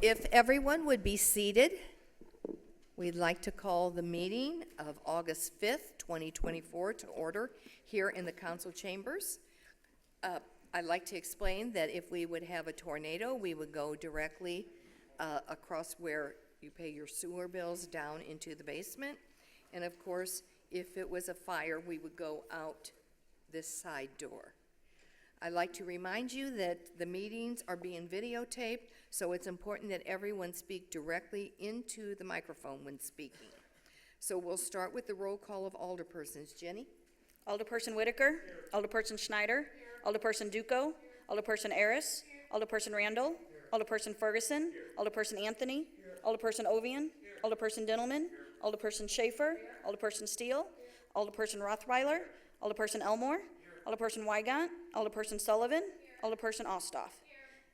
If everyone would be seated, we'd like to call the meeting of August 5th, 2024 to order here in the council chambers. I'd like to explain that if we would have a tornado, we would go directly across where you pay your sewer bills down into the basement. And of course, if it was a fire, we would go out this side door. I'd like to remind you that the meetings are being videotaped, so it's important that everyone speak directly into the microphone when speaking. So we'll start with the roll call of alderpersons. Jenny? Alderperson Whitaker. Alderperson Schneider. Alderperson Duco. Alderperson Aris. Alderperson Randall. Alderperson Ferguson. Alderperson Anthony. Alderperson Ovian. Alderperson Dintelman. Alderperson Schaefer. Alderperson Steele. Alderperson Rothweiler. Alderperson Elmore. Alderperson Wygant. Alderperson Sullivan. Alderperson Ostoff.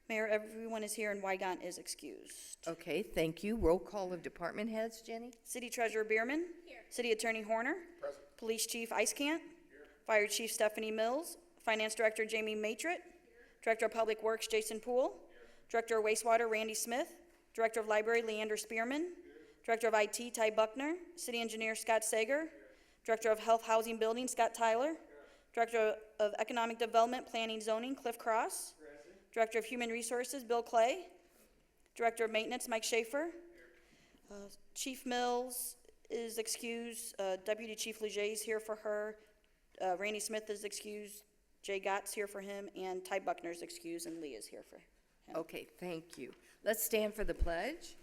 Mayor, everyone is here and Wygant is excused. Okay, thank you. Roll call of department heads. Jenny? City Treasurer Bierman. Here. City Attorney Horner. Present. Police Chief Icecant. Here. Fire Chief Stephanie Mills. Finance Director Jamie Matrit. Director of Public Works Jason Poole. Director of Wastewater Randy Smith. Director of Library Leander Spearman. Director of IT Ty Buckner. City Engineer Scott Sager. Director of Health Housing Building Scott Tyler. Director of Economic Development Planning Zoning Cliff Cross. Director of Human Resources Bill Clay. Director of Maintenance Mike Schaefer. Chief Mills is excused. Deputy Chief Leger is here for her. Randy Smith is excused. Jay Gott's here for him, and Ty Buckner is excused, and Lee is here for him. Okay, thank you. Let's stand for the pledge.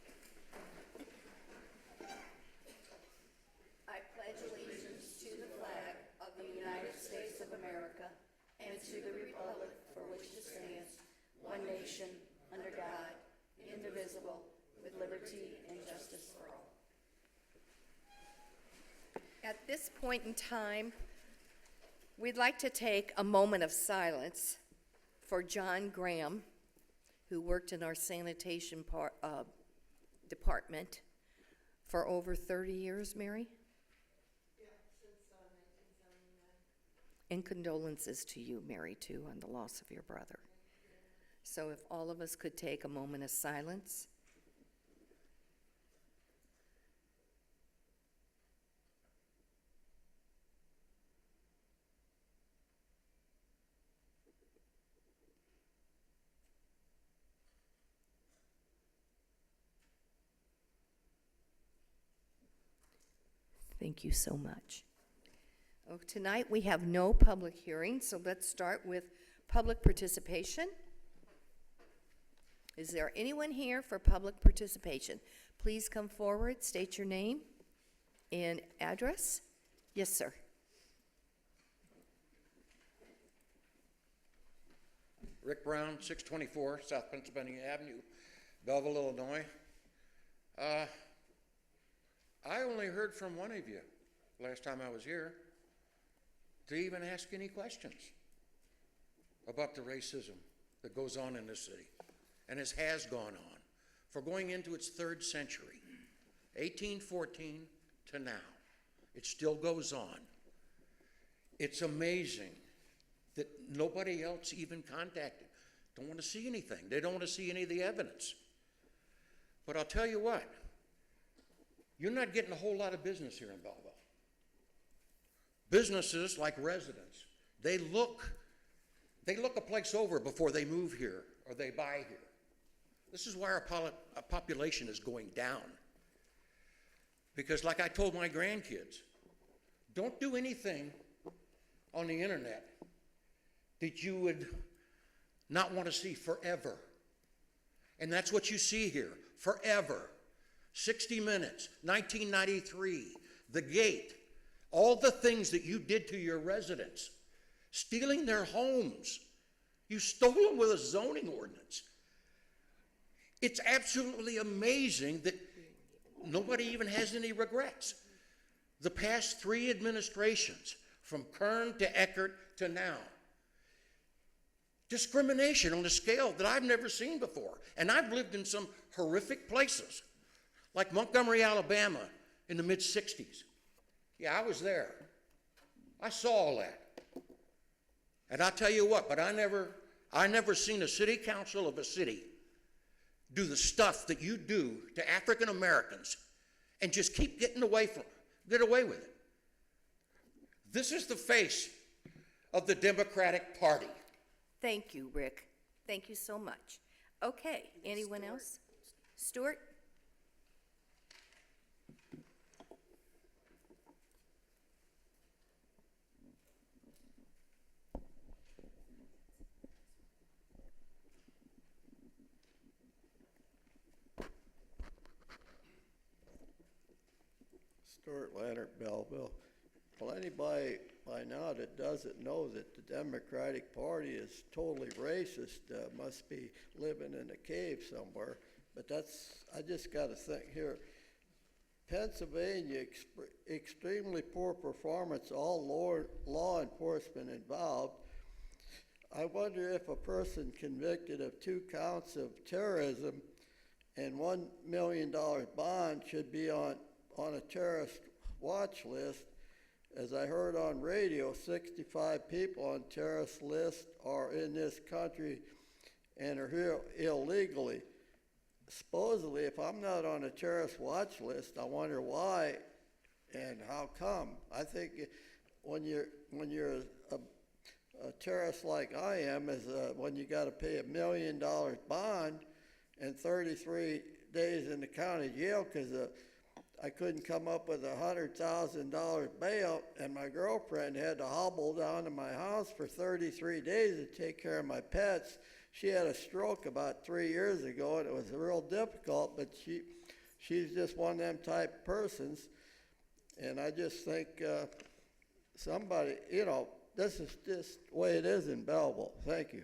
I pledge allegiance to the flag of the United States of America and to the republic for which it stands, one nation, under God, indivisible, with liberty and justice for all. At this point in time, we'd like to take a moment of silence for John Graham, who worked in our sanitation department for over 30 years, Mary? Yeah, since 1979. And condolences to you, Mary, too, on the loss of your brother. So if all of us could take a moment of silence. Thank you so much. Oh, tonight we have no public hearing, so let's start with public participation. Is there anyone here for public participation? Please come forward, state your name and address. Yes, sir. Rick Brown, 624 South Pennsylvania Avenue, Belleville, Illinois. I only heard from one of you last time I was here to even ask any questions about the racism that goes on in this city, and has gone on for going into its third century, 1814 to now. It still goes on. It's amazing that nobody else even contacted. Don't want to see anything. They don't want to see any of the evidence. But I'll tell you what, you're not getting a whole lot of business here in Belleville. Businesses, like residents, they look a place over before they move here or they buy here. This is why our population is going down. Because like I told my grandkids, don't do anything on the internet that you would not want to see forever. And that's what you see here, forever. 60 Minutes, 1993, The Gate, all the things that you did to your residents, stealing their homes. You stole them with a zoning ordinance. It's absolutely amazing that nobody even has any regrets. The past 3 administrations, from Kern to Eckert to now, discrimination on a scale that I've never seen before. And I've lived in some horrific places, like Montgomery, Alabama in the mid-60s. Yeah, I was there. I saw all that. And I tell you what, but I never seen a city council of a city do the stuff that you do to African Americans and just keep get away with it. This is the face of the Democratic Party. Thank you, Rick. Thank you so much. Okay, anyone else? Stuart? Stuart Leonard, Belleville. Well, anybody by now that doesn't know that the Democratic Party is totally racist must be living in a cave somewhere. But I just got to think here. Pennsylvania, extremely poor performance, all law enforcement involved. I wonder if a person convicted of 2 counts of terrorism and $1 million bond should be on a terrorist watch list. As I heard on radio, 65 people on terrorist list are in this country and are here illegally. Supposedly, if I'm not on a terrorist watch list, I wonder why and how come. I think when you're a terrorist like I am, is when you got to pay $1 million bond and 33 days in the county jail because I couldn't come up with $100,000 bail, and my girlfriend had to hobble down to my house for 33 days to take care of my pets. She had a stroke about 3 years ago, and it was real difficult, but she's just one of them type persons. And I just think somebody, this is just the way it is in Belleville. Thank you.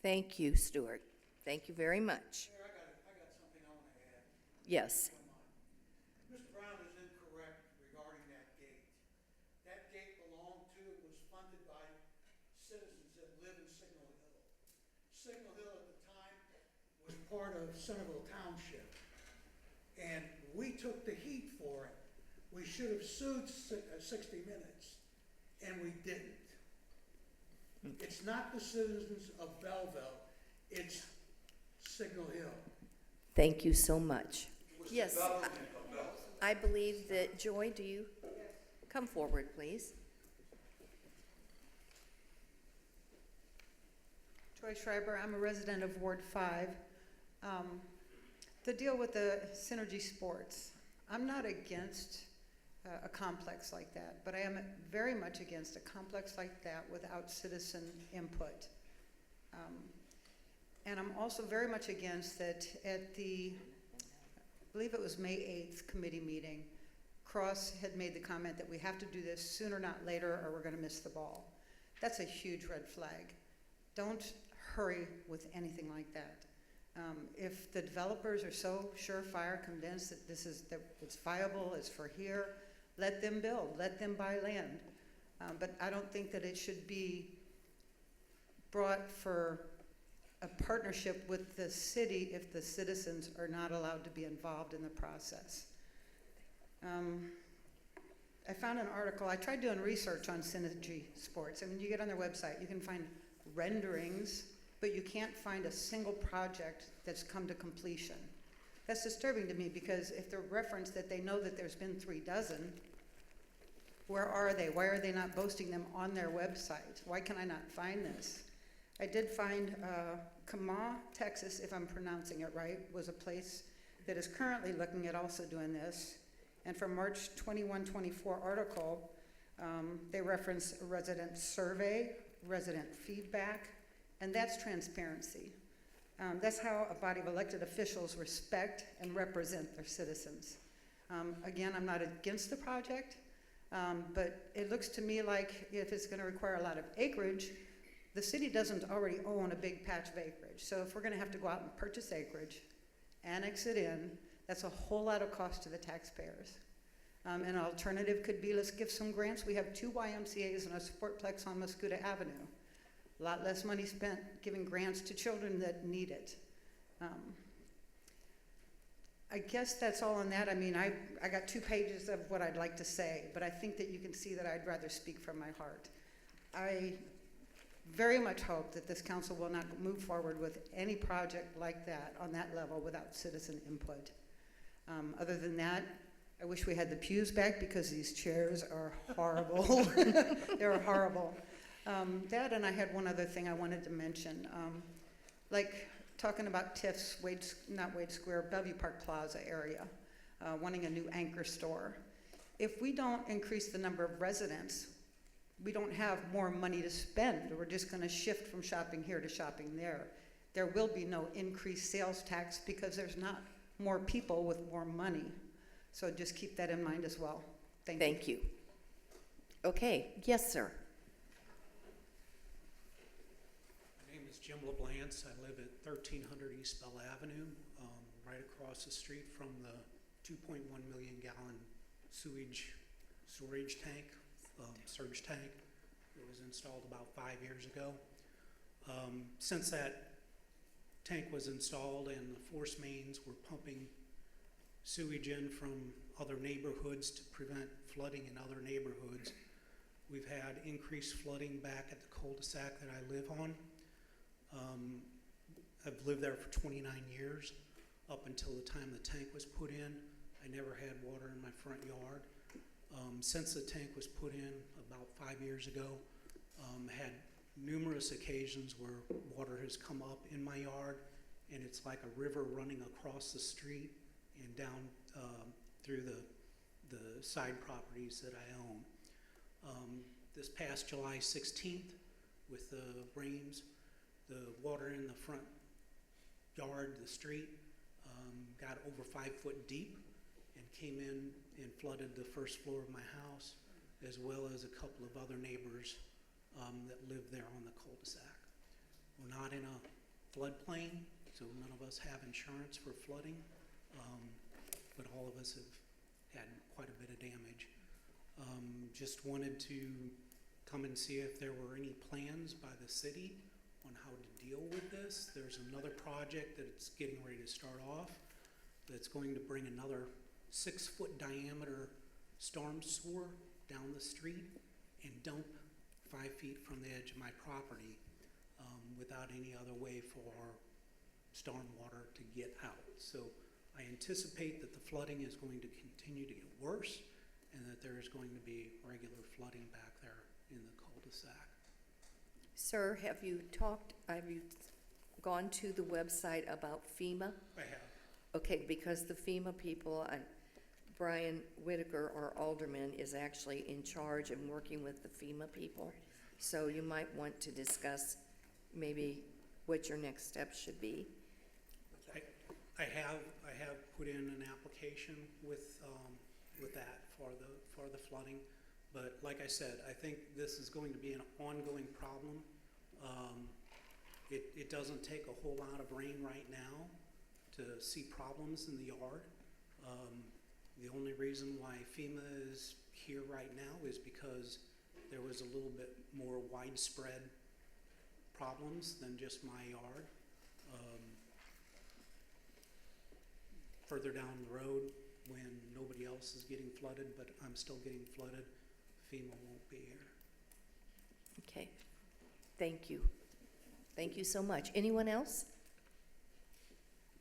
Thank you, Stuart. Thank you very much. Mayor, I got something I want to add. Yes. Mr. Brown is incorrect regarding that gate. That gate was funded by citizens that live in Signal Hill. Signal Hill at the time was part of Centerville Township, and we took the heat for it. We should have sued 60 Minutes, and we didn't. It's not the citizens of Belleville, it's Signal Hill. Thank you so much. Yes, I believe that, Joy, do you come forward, please? Joy Schreiber, I'm a resident of Ward 5. The deal with the Synergy Sports, I'm not against a complex like that, but I am very much against a complex like that without citizen input. And I'm also very much against that at the, I believe it was May 8th committee meeting, Cross had made the comment that we have to do this sooner, not later, or we're going to miss the ball. That's a huge red flag. Don't hurry with anything like that. If the developers are so surefire convinced that that it's viable, it's for here, let them build, let them buy land. But I don't think that it should be brought for a partnership with the city if the citizens are not allowed to be involved in the process. I found an article, I tried doing research on Synergy Sports. I mean, you get on their website, you can find renderings, but you can't find a single project that's come to completion. That's disturbing to me because if they're referenced that they know that there's been 3 dozen, where are they? Why are they not posting them on their website? Why can I not find this? I did find Kama, Texas, if I'm pronouncing it right, was a place that is currently looking at also doing this. And from March 21-24 article, they reference a resident survey, resident feedback, and that's transparency. That's how a body of elected officials respect and represent their citizens. Again, I'm not against the project, but it looks to me like if it's going to require a lot of acreage, the city doesn't already own a big patch of acreage. So if we're going to have to go out and purchase acreage, annex it in, that's a whole lot of cost to the taxpayers. An alternative could be, let's give some grants. We have 2 YMCAs and a sportplex on Muscuda Avenue. A lot less money spent giving grants to children that need it. I guess that's all on that. I mean, I got 2 pages of what I'd like to say, but I think that you can see that I'd rather speak from my heart. very much hope that this council will not move forward with any project like that on that level without citizen input. Other than that, I wish we had the pews back because these chairs are horrible. They're horrible. That, and I had one other thing I wanted to mention. Like talking about TIF's, not Wade Square, Bellevue Park Plaza area, wanting a new anchor store. If we don't increase the number of residents, we don't have more money to spend. We're just going to shift from shopping here to shopping there. There will be no increased sales tax because there's not more people with more money. So just keep that in mind as well. Thank you. Thank you. Okay, yes, sir. My name is Jim LeBlance. I live at 1300 East Bell Avenue, right across the street from the 2.1 million gallon sewage storage tank, surge tank. It was installed about 5 years ago. Since that tank was installed and the force mains were pumping sewage in from other neighborhoods to prevent flooding in other neighborhoods, we've had increased flooding back at the cul-de-sac that I live on. I've lived there for 29 years. Up until the time the tank was put in, I never had water in my front yard. Since the tank was put in about 5 years ago, had numerous occasions where water has come up in my yard, and it's like a river running across the street and down through the side properties that I own. This past July 16th, with the rains, the water in the front yard, the street, got over 5 foot deep and came in and flooded the first floor of my house, as well as a couple of other neighbors that live there on the cul-de-sac. We're not in a floodplain, so none of us have insurance for flooding, but all of us have had quite a bit of damage. Just wanted to come and see if there were any plans by the city on how to deal with this. There's another project that's getting ready to start off that's going to bring another 6 foot diameter storm sewer down the street and dump 5 feet from the edge of my property without any other way for storm water to get out. So I anticipate that the flooding is going to continue to get worse and that there is going to be regular flooding back there in the cul-de-sac. Sir, have you gone to the website about FEMA? I have. Okay, because the FEMA people, Brian Whitaker, our alderman, is actually in charge and working with the FEMA people. So you might want to discuss maybe what your next steps should be. I have put in an application with that for the flooding, but like I said, I think this is going to be an ongoing problem. It doesn't take a whole lot of rain right now to see problems in the yard. The only reason why FEMA is here right now is because there was a little bit more widespread problems than just my yard. Further down the road, when nobody else is getting flooded, but I'm still getting flooded, FEMA won't be here. Okay, thank you. Thank you so much. Anyone else?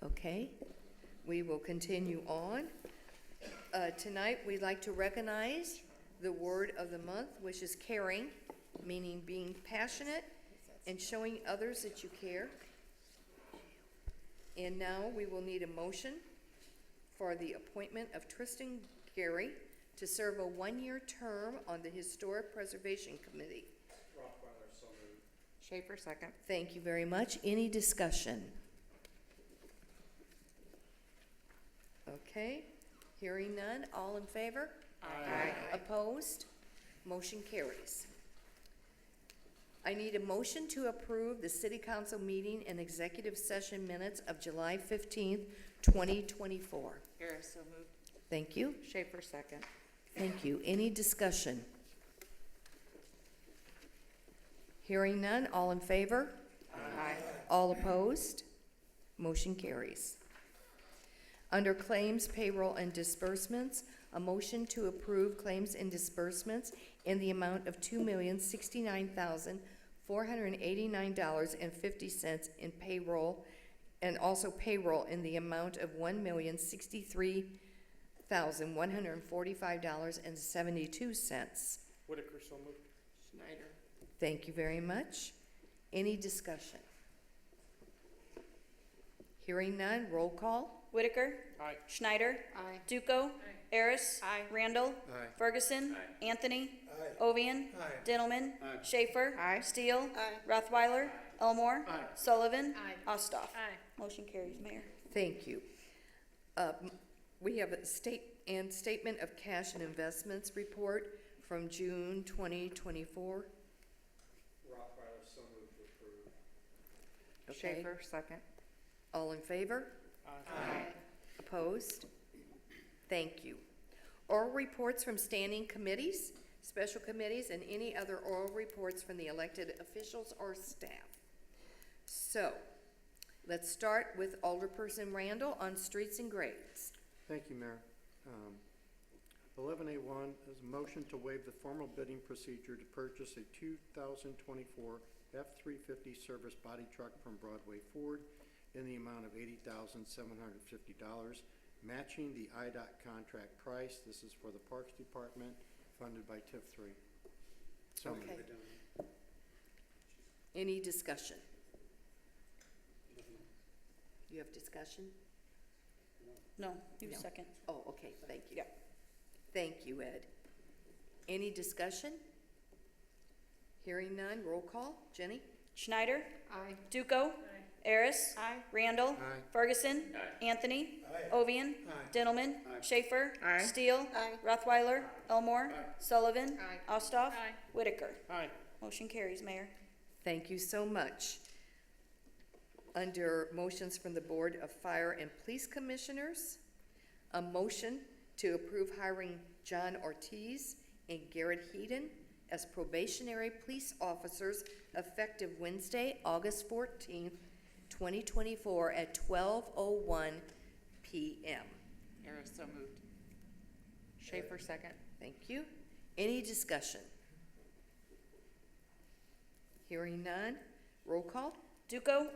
Okay, we will continue on. Tonight, we'd like to recognize the word of the month, which is caring, meaning being passionate and showing others that you care. And now we will need a motion for the appointment of Tristan Gary to serve a 1-year term on the Historic Preservation Committee. Rothweiler, so moved. Schaefer, second. Thank you very much. Any discussion? Okay, hearing none. All in favor? Aye. Opposed? Motion carries. I need a motion to approve the City Council meeting and executive session minutes of July 15th, 2024. Harris, so moved. Thank you. Schaefer, second. Thank you. Any discussion? Hearing none. All in favor? Aye. All opposed? Motion carries. Under Claims, Payroll, and Disbursements, a motion to approve claims and disbursements in the amount of $489.50 in payroll, and also payroll in the amount of $1,063,145.72. Whitaker, so moved. Schneider. Thank you very much. Any discussion? Hearing none, roll call. Whitaker. Aye. Schneider. Duco. Harris. Randall. Ferguson. Anthony. Ovian. Dintelman. Schaefer. Steele. Rothweiler. Elmore. Sullivan. Ostoff. Motion carries, Mayor. Thank you. We have a statement of cash and investments report from June 2024. Rothweiler, so moved to approve. Okay. Schaefer, second. All in favor? Aye. Opposed? Thank you. Oral reports from standing committees, special committees, and any other oral reports from the elected officials or staff. So, let's start with Alderperson Randall on streets and grades. Thank you, Mayor. 11A1 is a motion to waive the formal bidding procedure to purchase a 2024 F-350 service body truck from Broadway Ford in the amount of $80,750, matching the IDOT contract price. This is for the Parks Department, funded by TIF 3. So moved. Okay. Any discussion? You have discussion? No, you No. second. Oh, okay, thank you. Yeah. Thank you, Ed. Any discussion? Hearing none, roll call. Jenny? Schneider. Duco. Harris. Randall. Aye. Ferguson. Anthony. Ovian. Dintelman. Schaefer. Steele. Rothweiler. Elmore. Sullivan. Ostoff. Whitaker. Aye. Motion carries, Mayor. Thank you so much. Under motions from the Board of Fire and Police Commissioners, a motion to approve hiring John Ortiz and Garrett Heaton as probationary police officers effective Wednesday, August 14th, 2024 at 12:01 p.m. Harris, so moved. Schaefer, second. Thank you. Any discussion? Hearing none, roll call. Duco.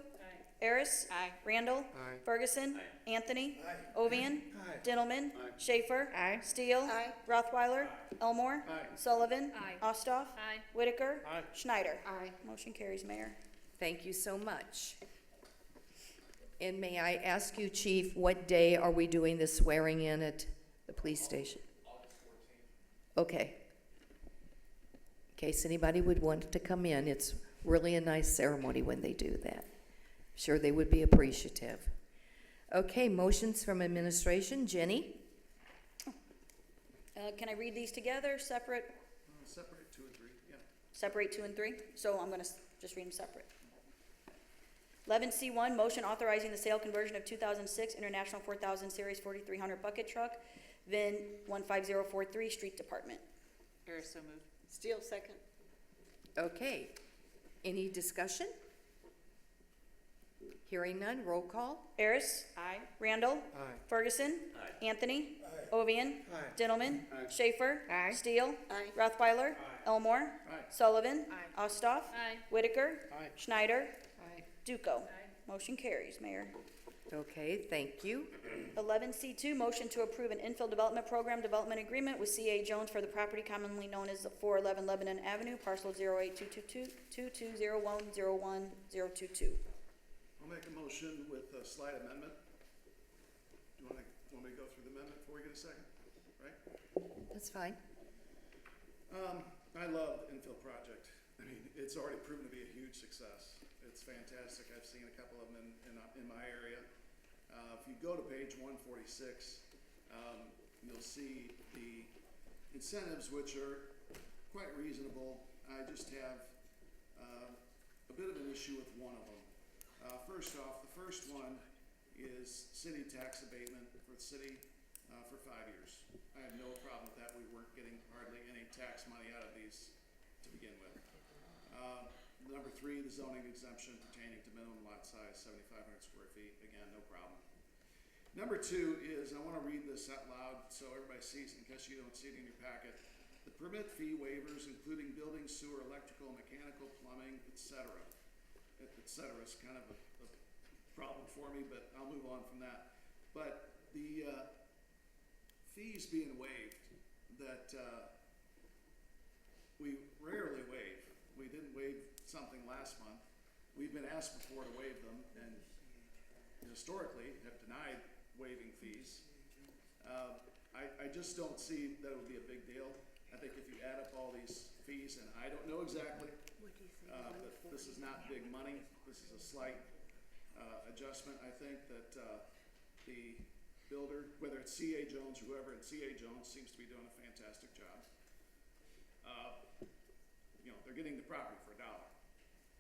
Harris. Randall. Aye. Ferguson. Anthony. Ovian. Dintelman. Schaefer. Steele. Rothweiler. Elmore. Sullivan. Ostoff. Whitaker. Schneider. Motion carries, Mayor. Thank you so much. And may I ask you, Chief, what day are we doing the swearing in at the police station? August 14th. Okay. In case anybody would want to come in, it's really a nice ceremony when they do that. Sure they would be appreciative. Okay, motions from administration. Jenny? Can I read these together, separate? Separate 2 and 3, yeah. Separate 2 and 3? So I'm gonna just read them separate. 11C1, motion authorizing the sale conversion of 2006 International 4000 Series 4300 bucket truck, VIN 15043, Street Department. Harris, so moved. Steele, second. Okay. Any discussion? Hearing none, roll call. Harris. Randall. Aye. Ferguson. Anthony. Ovian. Dintelman. Schaefer. Steele. Rothweiler. Elmore. Sullivan. Ostoff. Whitaker. Schneider. Duco. Motion carries, Mayor. Okay, thank you. 11C2, motion to approve an infill development program development agreement with C.A. Jones for the property commonly known as 411 Lebanon Avenue, parcel 08222-2201-01022. I'll make a motion with a slight amendment. Do you want me to go through the amendment before we get a second? Right? That's fine. I love the infill project. I mean, it's already proven to be a huge success. It's fantastic. I've seen a couple of them in my area. If you go to page 146, you'll see the incentives, which are quite reasonable. I just have a bit of an issue with one of them. First off, the first one is city tax abatement for the city for 5 years. I have no problem with that. We weren't getting hardly any tax money out of these to begin with. Number 3, the zoning exemption pertaining to minimum lot size, 7,500 square feet. Again, no problem. Number 2 is, I want to read this out loud so everybody sees it in case you don't see it in your packet. The permit fee waivers, including building, sewer, electrical, mechanical, plumbing, et cetera. Et cetera is kind of a problem for me, but I'll move on from that. But the fees being waived that we rarely waive. We didn't waive something last month. We've been asked before to waive them, and historically have denied waiving fees. I just don't see that it would be a big deal. I think if you add up all these fees, and I don't know exactly, but this is not big money. This is a slight adjustment. I think that the builder, whether it's C.A. Jones, whoever at C.A. Jones, seems to be doing a fantastic job. They're getting the property for $1.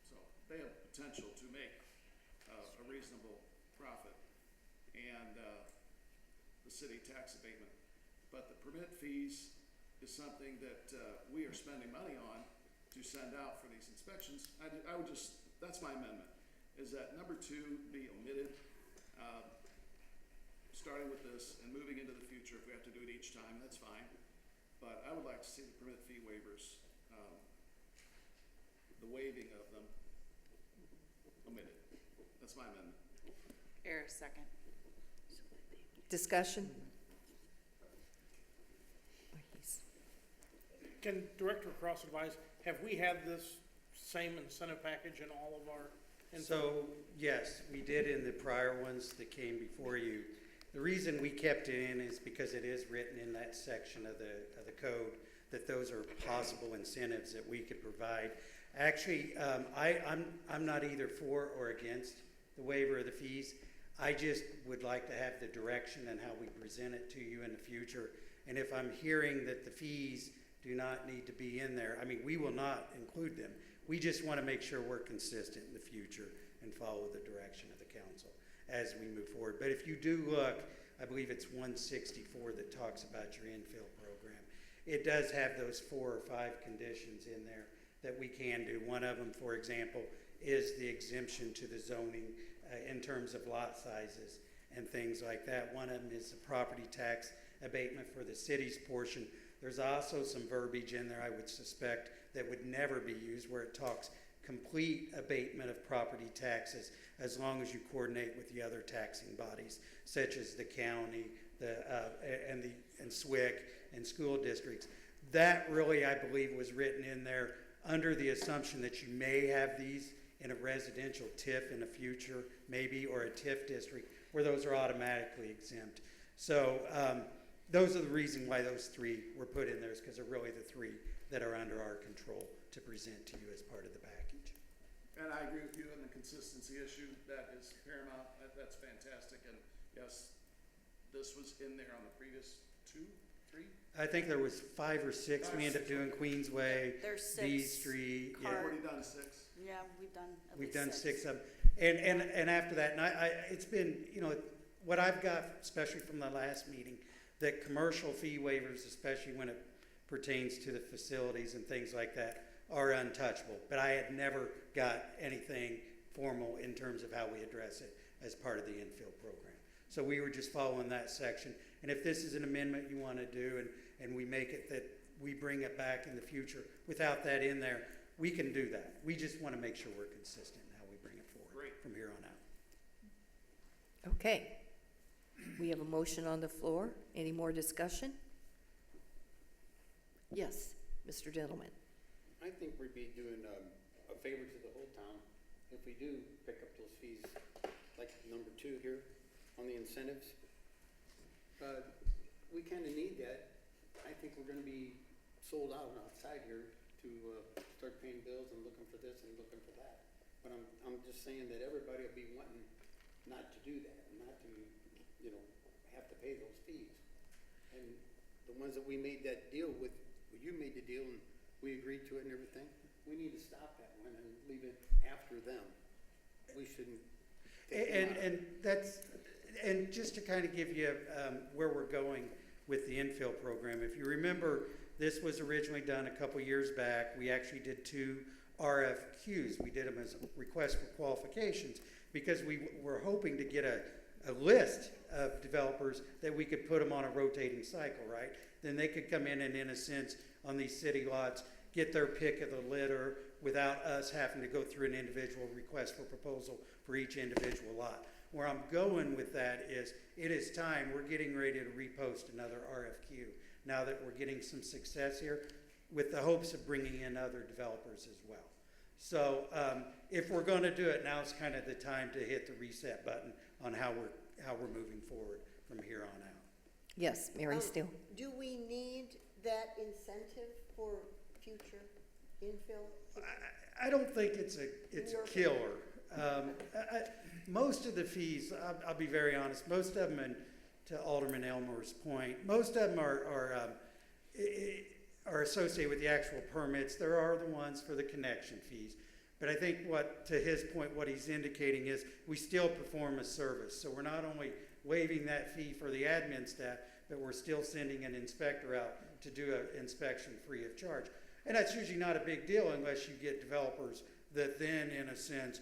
So they have potential to make a reasonable profit and the city tax abatement. But the permit fees is something that we are spending money on to send out for these inspections. I would just, that's my amendment, is that number 2 be omitted, starting with this and moving into the future. If we have to do it each time, that's fine. But I would like to see the permit fee waivers, the waiving of them omitted. That's my amendment. Harris, second. Discussion? Can Director Cross advise, have we had this same incentive package in all of our? So, yes, we did in the prior ones that came before you. The reason we kept it in is because it is written in that section of the code that those are possible incentives that we could provide. Actually, I'm not either for or against the waiver of the fees. I just would like to have the direction and how we present it to you in the future. And if I'm hearing that the fees do not need to be in there, I mean, we will not include them. We just want to make sure we're consistent in the future and follow the direction of the council as we move forward. But if you do look, I believe it's 164 that talks about your infill program. It does have those 4 or 5 conditions in there that we can do. One of them, for example, is the exemption to the zoning in terms of lot sizes and things like that. One of them is the property tax abatement for the city's portion. There's also some verbiage in there, I would suspect, that would never be used, where it talks complete abatement of property taxes as long as you coordinate with the other taxing bodies, such as the county, and SWIC and school districts. That really, I believe, was written in there under the assumption that you may have these in a residential TIF in the future, maybe, or a TIF district, where those are automatically exempt. So those are the reason why those 3 were put in there, is because they're really the 3 that are under our control to present to you as part of the package. And I agree with you on the consistency issue. That is paramount. That's fantastic. And yes, this was in there on the previous 2, 3? I think there was 5 or 6. We ended up doing Queensway, There's 6. B Street. We've already done 6. Yeah, we've done at We've least done 6 of them. And after that, and it's been, what I've got, especially from the last meeting, that commercial fee waivers, especially when it pertains to the facilities and things like that, are untouchable. But I had never got anything formal in terms of how we address it as part of the infill program. So we were just following that section. And if this is an amendment you want to do, and we make it that we bring it back in the future without that in there, we can do that. We just want to make sure we're consistent in how we bring it forward from here on out. Okay. We have a motion on the floor. Any more discussion? Yes, Mr. Gentleman. I think we'd be doing a favor to the whole town if we do pick up those fees, like number 2 here on the incentives. We kind of need that. I think we're going to be sold out outside here to start paying bills and looking for this and looking for that. But I'm just saying that everybody will be wanting not to do that, not to, have to pay those fees. And the ones that we made that deal with, you made the deal and we agreed to it and everything, we need to stop that one and leave it after them. We shouldn't. And just to kind of give you where we're going with the infill program, if you remember, this was originally done a couple years back. We actually did 2 RFQs. We did them as a request for qualifications because we were hoping to get a list of developers that we could put them on a rotating cycle, right? Then they could come in and, in a sense, on these city lots get their pick of the litter without us having to go through an individual request for proposal for each individual lot. Where I'm going with that is, it is time, we're getting ready to repost another RFQ now that we're getting some success here, with the hopes of bringing in other developers as well. So if we're going to do it, now's kind of the time to hit the reset button on how we're moving forward from here on out. Yes, Mary Steele. Do we need that incentive for future infill? I don't think it's a killer. Most of the fees, I'll be very honest, most of them, and to Alderman Elmore's point, most of them are associated with the actual permits. There are the ones for the connection fees. But I think to his point, what he's indicating is we still perform a service. So we're not only waiving that fee for the admin staff, but we're still sending an inspector out to do an inspection free of charge. And that's usually not a big deal unless you get developers that then, in a sense,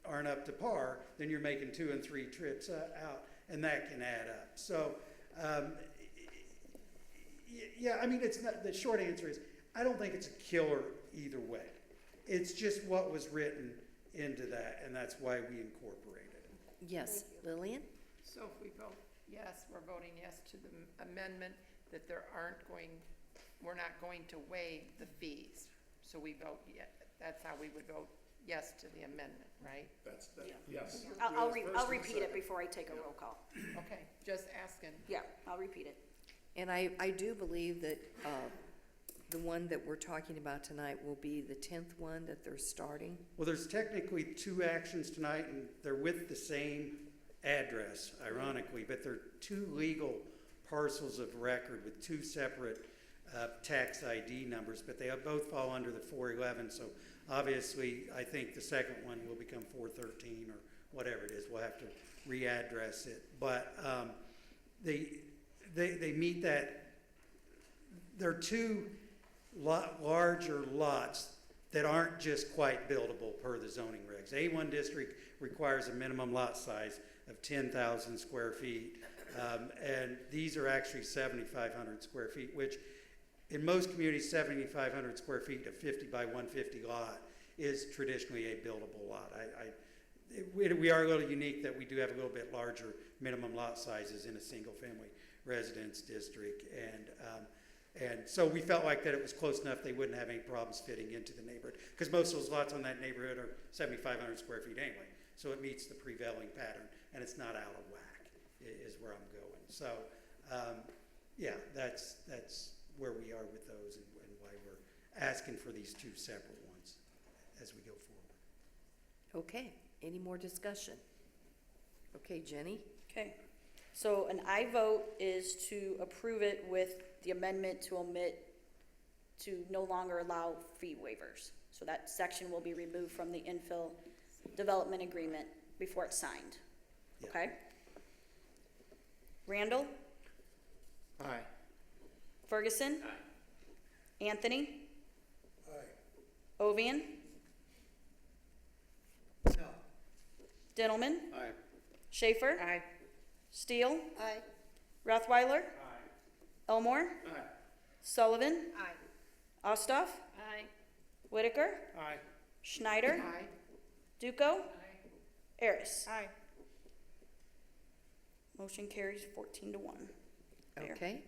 aren't up to par. Then you're making 2 and 3 trips out, and that can add up. So, yeah, I mean, it's not. The short answer is I don't think it's a killer either way. It's just what was written into that, and that's why we incorporated it. Yes, Lillian? So if we vote yes, we're voting yes to the amendment that we're not going to waive the fees. So we vote yes. That's how we would vote yes to the amendment, right? Yes. I'll repeat it before I take a roll call. Okay, just asking. Yeah, I'll repeat it. And I do believe that the one that we're talking about tonight will be the 10th one that they're starting. Well, there's technically 2 actions tonight, and they're with the same address, ironically, but they're 2 legal parcels of record with 2 separate tax ID numbers, but they both fall under the 411. So obviously, I think the second one will become 413 or whatever it is. We'll have to readdress it. But they meet that. There are 2 larger lots that aren't just quite buildable per the zoning regs. A1 district requires a minimum lot size of 10,000 square feet, and these are actually 7,500 square feet, which in most communities, 7,500 square feet, a 50 by 150 lot is traditionally a buildable lot. We are a little unique that we do have a little bit larger minimum lot sizes in a single family residence district, and so we felt like that it was close enough they wouldn't have any problems fitting into the neighborhood, because most of those lots on that neighborhood are 7,500 square feet anyway, so it meets the prevailing pattern, and it's not out of whack, is where I'm going. So, yeah, that's where we are with those, and why we're asking for these 2 separate ones as we go forward. Okay, any more discussion? Okay, Jenny? Okay, so an I vote is to approve it with the amendment to omit, to no longer allow fee waivers. So that section will be removed from the infill development agreement before it's signed. Yeah. Okay? Randall? Aye. Ferguson? Aye. Anthony? Aye. Ovian? No. Dintelman? Aye. Schaefer? Aye. Steele? Aye. Rothweiler? Aye. Elmore? Aye. Sullivan? Aye. Osthoff? Aye. Whitaker? Aye. Schneider? Aye. Duco? Eris? Aye. Motion carries 14-1. Mayor. Okay.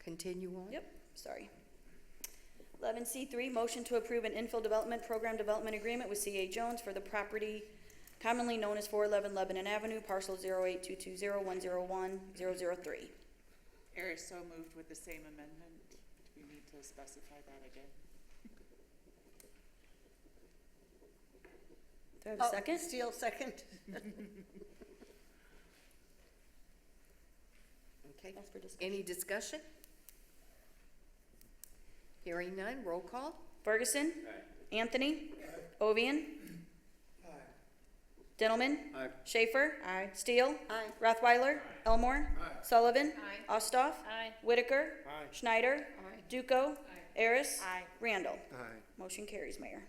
Continue on. Yep, sorry. 11C3, motion to approve an infill development program development agreement with C.A. Jones for the property commonly known as 411 Lebanon Avenue, parcel 08220101003. Eris so moved with the same amendment. Do we need to specify that again? Do I have a second? Steele, second. Okay, Ask for discussion. any discussion? Hearing none, roll call? Ferguson? Anthony? Ovian? Aye. Dintelman? Aye. Schaefer? Aye. Steele? Aye. Rothweiler? Elmore? Aye. Sullivan? Aye. Osthoff? Aye. Whitaker? Aye. Schneider? Aye. Duco? Eris? Aye. Randall? Aye. Motion carries, Mayor.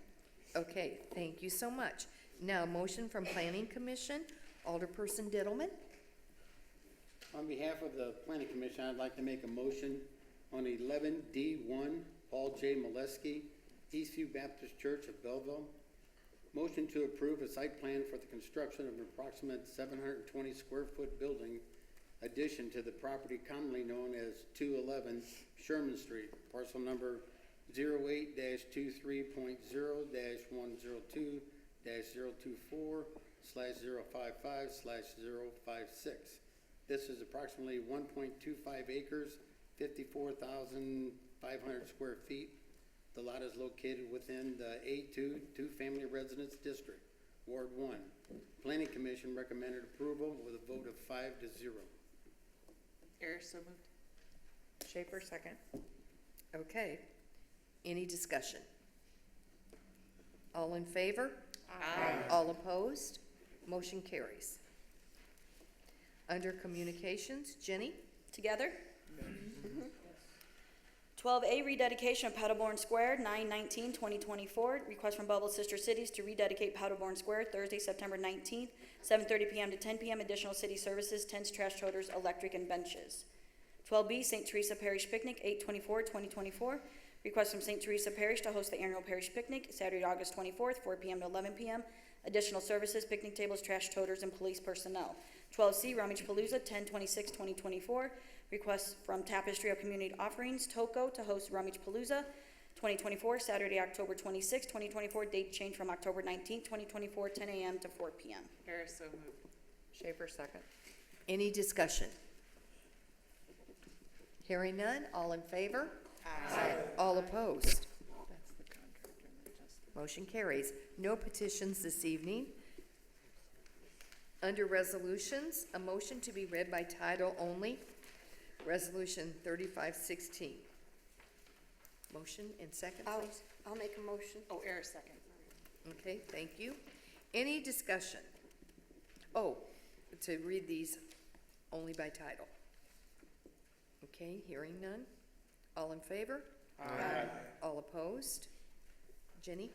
Okay, thank you so much. Now, motion from Planning Commission, Alderperson Diddleman. On behalf of the planning commission, I'd like to make a motion on 11D1, Paul J. Molesky, Eastview Baptist Church of Belleville. Motion to approve a site plan for the construction of an approximate 720 square foot building addition to the property commonly known as 211 Sherman Street, parcel number 08-23.0-102-024/055/056. This is approximately 1.25 acres, 54,500 square feet. The lot is located within the A2 Two-Family Residence District, Ward 1. Planning Commission recommended approval with a vote of 5-0. Ayers, so moved. Schaefer, second. Okay. Any discussion? All in favor? Aye. All opposed? Motion carries. Under communications, Jenny? Together? 12A, rededication of Paddleborn Square, 9/19/2024. Request from Bubble Sister Cities to rededicate Paddleborn Square Thursday, September 19th, 7:30 p.m. to 10 p.m. Additional city services, tents, trash toters, electric, and benches. 12B, St. Teresa Parish Picnic, 8/24/2024. Request from St. Teresa Parish to host the annual parish picnic, Saturday, August 24th, 4 p.m. to 11 p.m. Additional services, picnic tables, trash toters, and police personnel. 12C, Rummage Palooza, 10/26/2024. Request from Tapestry of Community Offerings, TOCO, to host Rummage Palooza 2024, Saturday, October 26, 2024. Date change from October 19, 2024, 10 a.m. to 4 p.m. Ayers, so moved. Schaefer, second. Any discussion? Hearing none, all in favor? Aye. All opposed? That's the contract and adjustment. Motion carries. No petitions this evening. Under resolutions, a motion to be read by title only. Resolution 3516. Motion and second, please. I'll make a motion. Oh, Ayers, second. Okay, thank you. Any discussion? Oh, to read these only by title. Okay, hearing none. All in favor? Aye. All opposed? Jenny?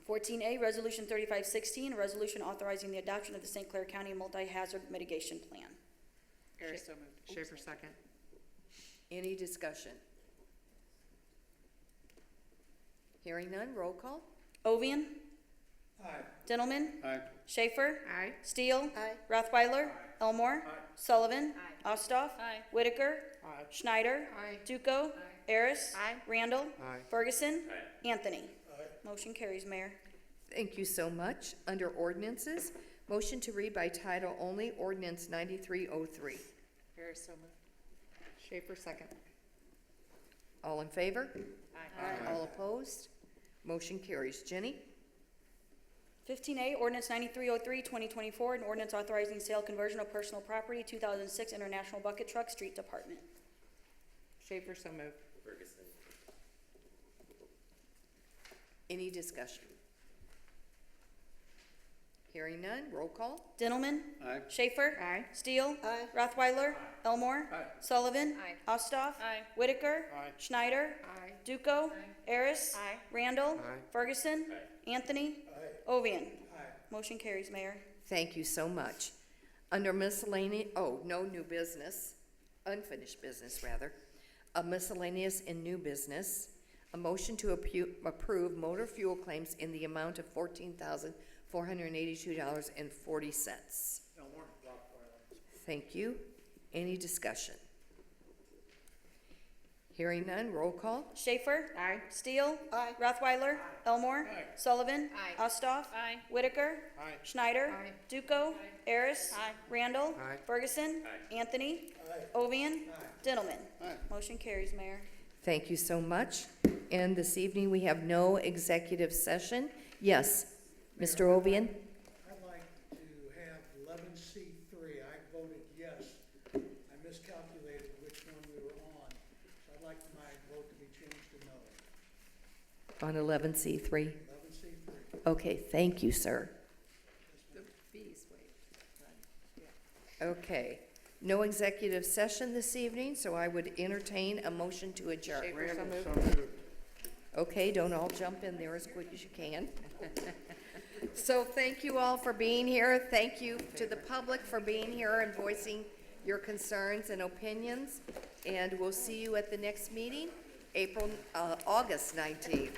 14A, Resolution 3516, a resolution authorizing the adoption of the St. Clair County Multi-Hazard Mitigation Plan. Ayers, so moved. Schaefer, second. Any discussion? Hearing none, roll call. Ovian. Aye. Dintelman. Aye. Schaefer. Aye. Steele. Aye. Rothweiler. Elmore. Sullivan. Aye. Osthoff. Aye. Whitaker. Aye. Schneider. Aye. Duco. Harris. Aye. Randall. Aye. Ferguson. Anthony. Aye. Motion carries, Mayor. Thank you so much. Under ordinances, motion to read by title only, ordinance 9303. Ayers, so moved. Schaefer, second. All in favor? Aye. All opposed? Motion carries. Jenny? 15A, Ordinance 9303, 2024, an ordinance authorizing sale conversion of personal property, 2006 International Bucket Truck Street Department. Schaefer, so moved. Any discussion? Hearing none, roll call. Dintelman. Aye. Schaefer. Aye. Steele. Aye. Rothweiler. Elmore. Sullivan. Aye. Osthoff. Aye. Whitaker. Aye. Schneider. Aye. Duco. Harris. Aye. Randall. Aye. Ferguson. Anthony. Aye. Ovian. Aye. Motion carries, Mayor. Thank you so much. Under miscellaneous, oh, no new business, unfinished business, rather. A miscellaneous and new business. A motion to approve motor fuel claims in the amount of $14,482.40. Elmore. Thank you. Any discussion? Hearing none, roll call. Schaefer. Aye. Steele. Aye. Rothweiler. Elmore. Aye. Sullivan. Aye. Osthoff. Aye. Whitaker. Aye. Schneider. Aye. Duco. Harris. Aye. Randall. Aye. Ferguson. Anthony. Aye. Ovian. Aye. Dintelman. Aye. Motion carries, Mayor. Thank you so much. And this evening, we have no executive session. Yes, Mr. Ovian? I'd like to have 11C3. I voted yes. I miscalculated which one we were on. So I'd like my vote to be changed to no. On 11C3. 11C3. Okay, thank you, sir. The fees waived. Okay, no executive session this evening, so I would entertain a motion to adjourn. Schaefer, so moved. So moved. Okay, don't all jump in there as quick as you can. So thank you all for being here. Thank you to the public for being here and voicing your concerns and opinions, and we'll see you at the next meeting, August 19th.